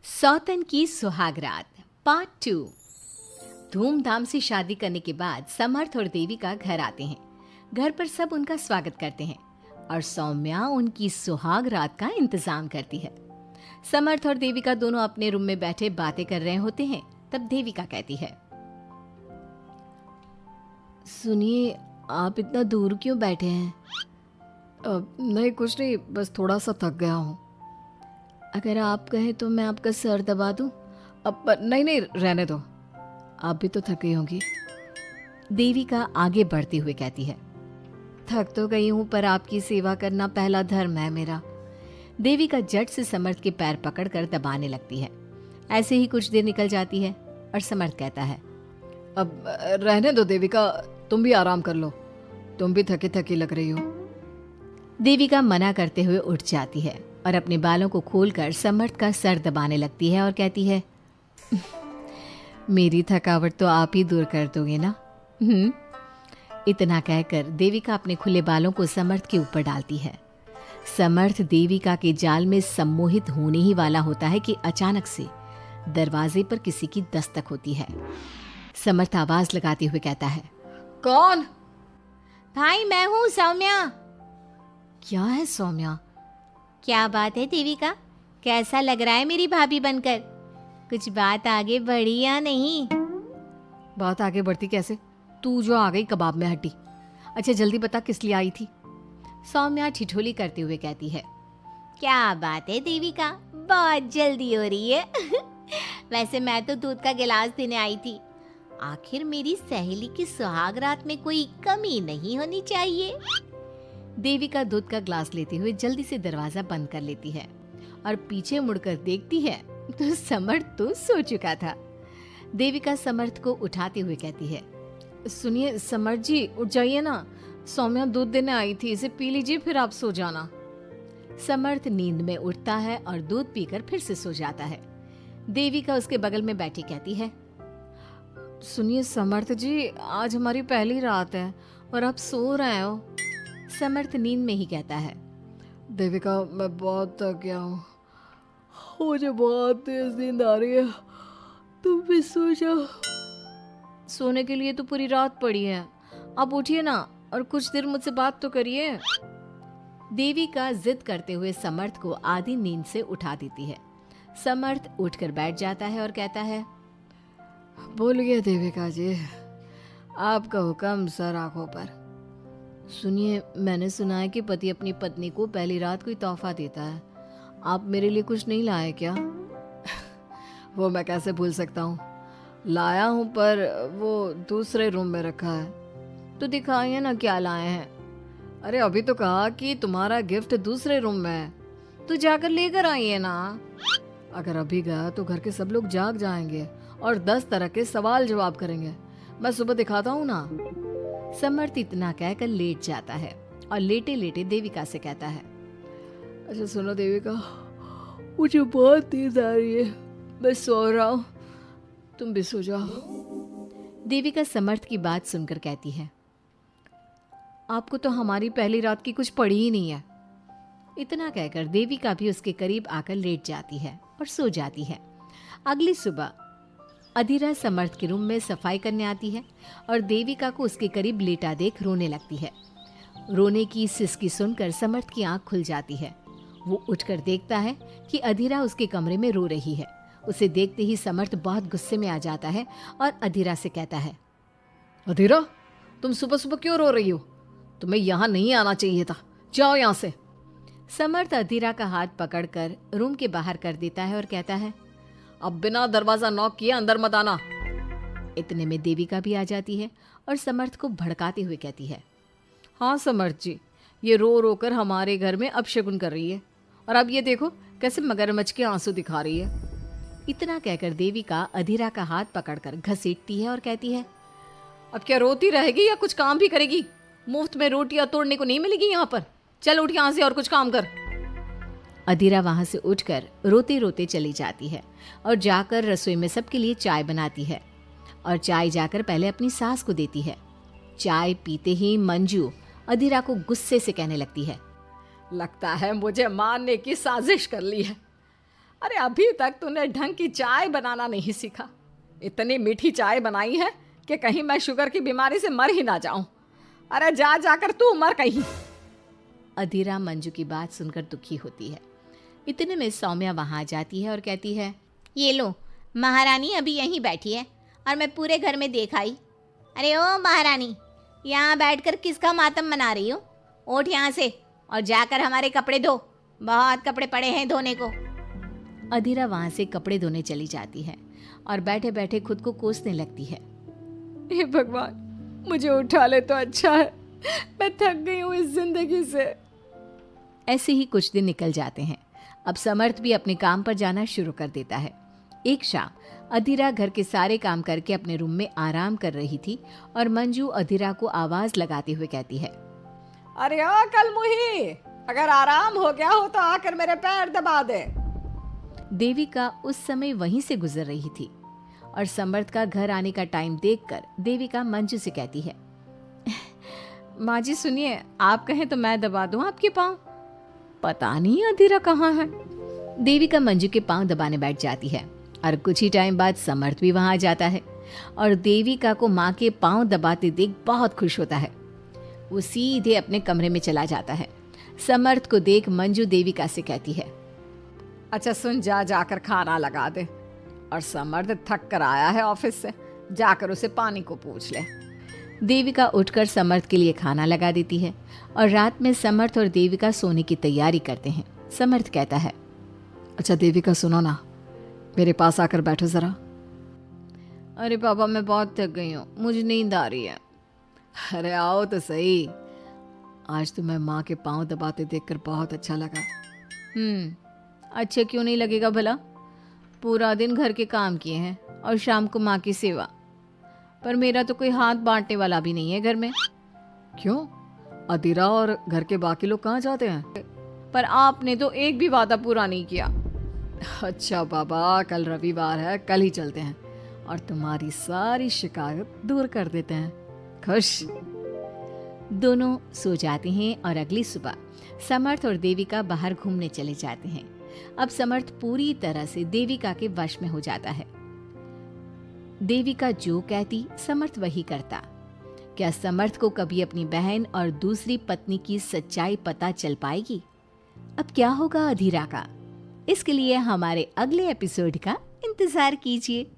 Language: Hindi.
सौतन की सुहागरात पार्ट 2। धूमधाम से शादी करने के बाद समर्थ और देविका घर आते हैं। घर पर सब उनका स्वागत करते हैं और सौम्या उनकी सुहागरात का इंतजाम करती है। समर्थ और देविका दोनों अपने रूम में बैठे बातें कर रहे होते हैं। तब देविका कहती है, सुनिए, आप इतना दूर क्यों बैठे हैं? नहीं, कुछ नहीं, बस थोड़ा सा थक गया हूँ। अगर आप कहें तो मैं आपका सर दबा दूँ? अब नहीं, रहने दो, आप भी तो थकी होंगी। देविका आगे बढ़ते हुए कहती है, थक तो गई हूँ, पर आपकी सेवा करना पहला धर्म है मेरा। देविका झट से समर्थ के पैर पकड़कर दबाने लगती है। ऐसे ही कुछ देर निकल जाती है और समर्थ कहता है, अब रहने दो देविका, तुम भी आराम कर लो, तुम भी थकी थकी लग रही हो। देविका मना करते हुए उठ जाती है और अपने बालों को खोलकर समर्थ का सर दबाने लगती है और कहती है, मेरी थकावट तो आप ही दूर कर दोगे ना? इतना कहकर देविका अपने खुले बालों को समर्थ के ऊपर डालती है। समर्थ देविका के जाल में सम्मोहित होने ही वाला होता है कि अचानक से दरवाजे पर किसी की दस्तक होती है। समर्थ आवाज लगाते हुए कहता है, कौन? भाई, मैं हूँ सौम्या। क्या है सौम्या? क्या बात है देविका, कैसा लग रहा है मेरी भाभी बनकर? कुछ बात आगे बढ़ी या नहीं? बात आगे बढ़ती कैसे? तू जो आ गई कबाब में हड्डी। अच्छा जल्दी बता, किस लिए आई थी? सौम्या ठिठोली करते हुए कहती है, क्या बात है देविका, बहुत जल्दी हो रही है। वैसे मैं तो दूध का गिलास देने आई थी। आखिर मेरी सहेली की सुहागरात में कोई कमी नहीं होनी चाहिए। देविका दूध का ग्लास लेते हुए जल्दी से दरवाजा बंद कर लेती है और पीछे मुड़कर देखती है तो समर्थ तो सो चुका था। देविका समर्थ को उठाते हुए कहती है, सुनिए समर्थ जी, उठ जाइए ना, सौम्या दूध देने आई थी, इसे पी लीजिए, फिर आप सो जाना। समर्थ नींद में उठता है और दूध पीकर फिर से सो जाता है। देविका उसके बगल में बैठी कहती है, सुनिए समर्थ जी, आज हमारी पहली रात है और आप सो रहे हो। समर्थ नींद में ही कहता है, देविका मैं बहुत थक गया हूँ, मुझे बहुत तेज नींद आ रही है, तुम भी सो जाओ। सोने के लिए तो पूरी रात पड़ी है, आप उठिए ना और कुछ देर मुझसे बात तो करिए। देविका जिद करते हुए समर्थ को आधी नींद से उठा देती है। समर्थ उठकर बैठ जाता है और कहता है, बोलिए देविका जी, आपका हुक्म सर आंखों पर। सुनिए, मैंने सुना है कि पति अपनी पत्नी को पहली रात कोई तोहफा देता है, आप मेरे लिए कुछ नहीं लाए क्या? वो मैं कैसे भूल सकता हूँ, लाया हूँ, पर वो दूसरे रूम में रखा है। तो दिखाइए ना क्या लाए हैं। अरे अभी तो कहा कि तुम्हारा गिफ्ट दूसरे रूम में है, तो जाकर लेकर आइए ना। अगर अभी गया तो घर के सब लोग जाग जाएंगे और 10 तरह के सवाल जवाब करेंगे। मैं सुबह दिखाता हूँ ना। समर्थ इतना कहकर लेट जाता है और लेटे लेटे देविका से कहता है, अच्छा सुनो देविका, मुझे बहुत नींद आ रही है, मैं सो रहा हूँ, तुम भी सो जाओ। देविका समर्थ की बात सुनकर कहती है, आपको तो हमारी पहली रात की कुछ पड़ी ही नहीं है। इतना कहकर देविका भी उसके करीब आकर लेट जाती है और सो जाती है। अगली सुबह अधीरा समर्थ के रूम में सफाई करने आती है और देविका को उसके करीब लेटा देख रोने लगती है। रोने की सिसकी सुनकर समर्थ की आंख खुल जाती है। वो उठकर देखता है कि अधीरा उसके कमरे में रो रही है। उसे देखते ही समर्थ बहुत गुस्से में आ जाता है और अधीरा से कहता है, अधीरा, तुम सुबह सुबह क्यों रो रही हो? तुम्हें यहाँ नहीं आना चाहिए था, जाओ यहाँ से। समर्थ अधीरा का हाथ पकड़कर रूम के बाहर कर देता है और कहता है, अब बिना दरवाजा नॉक किए अंदर मत आना। इतने में देविका भी आ जाती है और समर्थ को भड़काते हुए कहती है, हाँ समर्थ जी, ये रो रो कर हमारे घर में अपशगुन कर रही है, और अब ये देखो कैसे मगरमच्छ के आंसू दिखा रही है। इतना कहकर देविका अधीरा का हाथ पकड़कर घसीटती है और कहती है, अब क्या रोती रहेगी या कुछ काम भी करेगी? मुफ्त में रोटियां तोड़ने को नहीं मिलेगी यहाँ पर, चल उठ यहाँ से और कुछ काम कर। अधीरा वहां से उठकर रोते रोते चली जाती है और जाकर रसोई में सबके लिए चाय बनाती है और चाय जाकर पहले अपनी सास को देती है। चाय पीते ही मंजू अधीरा को गुस्से से कहने लगती है, लगता है मुझे मारने की साजिश कर ली है। अरे अभी तक तूने ढंग की चाय बनाना नहीं सीखा। इतनी मीठी चाय बनाई है कि कहीं मैं शुगर की बीमारी से मर ही ना जाऊं। अरे जा जाकर तू मर कहीं। अधीरा मंजू की बात सुनकर दुखी होती है। इतने में सौम्या वहां आ जाती है और कहती है, ये लो, महारानी अभी यहीं बैठी है और मैं पूरे घर में देख आई। अरे ओ महारानी, यहाँ बैठकर किसका मातम मना रही हो? उठ यहाँ से और जाकर हमारे कपड़े धो, बहुत कपड़े पड़े हैं धोने को। अधीरा वहां से कपड़े धोने चली जाती है और बैठे बैठे खुद को कोसने लगती है। हे भगवान, मुझे उठा ले तो अच्छा है, मैं थक गई हूँ इस जिंदगी से। ऐसे ही कुछ दिन निकल जाते हैं। अब समर्थ भी अपने काम पर जाना शुरू कर देता है। एक शाम अधीरा घर के सारे काम करके अपने रूम में आराम कर रही थी और मंजू अधीरा को आवाज लगाते हुए कहती है, अरे ओ कलमुही, अगर आराम हो गया हो तो आकर मेरे पैर दबा दे। देविका उस समय वहीं से गुजर रही थी और समर्थ का घर आने का टाइम देखकर देविका मंजू से कहती है, माँ जी सुनिए, आप कहें तो मैं दबा दूं आपके पाँव। पता नहीं अधीरा कहाँ है। देविका मंजू के पांव दबाने बैठ जाती है और कुछ ही टाइम बाद समर्थ भी वहां आ जाता है और देविका को माँ के पांव दबाते देख बहुत खुश होता है। वो सीधे अपने कमरे में चला जाता है। समर्थ को देख मंजू देविका से कहती है, अच्छा सुन, जा जाकर खाना लगा दे, और समर्थ थक कर आया है ऑफिस से, जाकर उसे पानी को पूछ ले। देविका उठकर समर्थ के लिए खाना लगा देती है और रात में समर्थ और देविका सोने की तैयारी करते हैं। समर्थ कहता है, अच्छा देविका सुनो ना, मेरे पास आकर बैठो जरा। अरे पापा, मैं बहुत थक गई हूँ, मुझे नींद आ रही है। अरे आओ तो सही, आज तो मैं माँ के पाँव दबाते देखकर बहुत अच्छा लगा। अच्छा क्यों नहीं लगेगा भला? पूरा दिन घर के काम किए हैं और शाम को माँ की सेवा। पर मेरा तो कोई हाथ बांटने वाला भी नहीं है घर में। क्यों? अधीरा और घर के बाकी लोग कहाँ जाते हैं? पर आपने तो एक भी वादा पूरा नहीं किया। अच्छा बाबा, कल रविवार है, कल ही चलते हैं और तुम्हारी सारी शिकायत दूर कर देते हैं। खुश? दोनों सो जाते हैं और अगली सुबह समर्थ और देविका बाहर घूमने चले जाते हैं। अब समर्थ पूरी तरह से देविका के वश में हो जाता है। देविका जो कहती समर्थ वही करता। क्या समर्थ को कभी अपनी बहन और दूसरी पत्नी की सच्चाई पता चल पाएगी? अब क्या होगा अधीरा का? इसके लिए हमारे अगले एपिसोड का इंतजार कीजिए।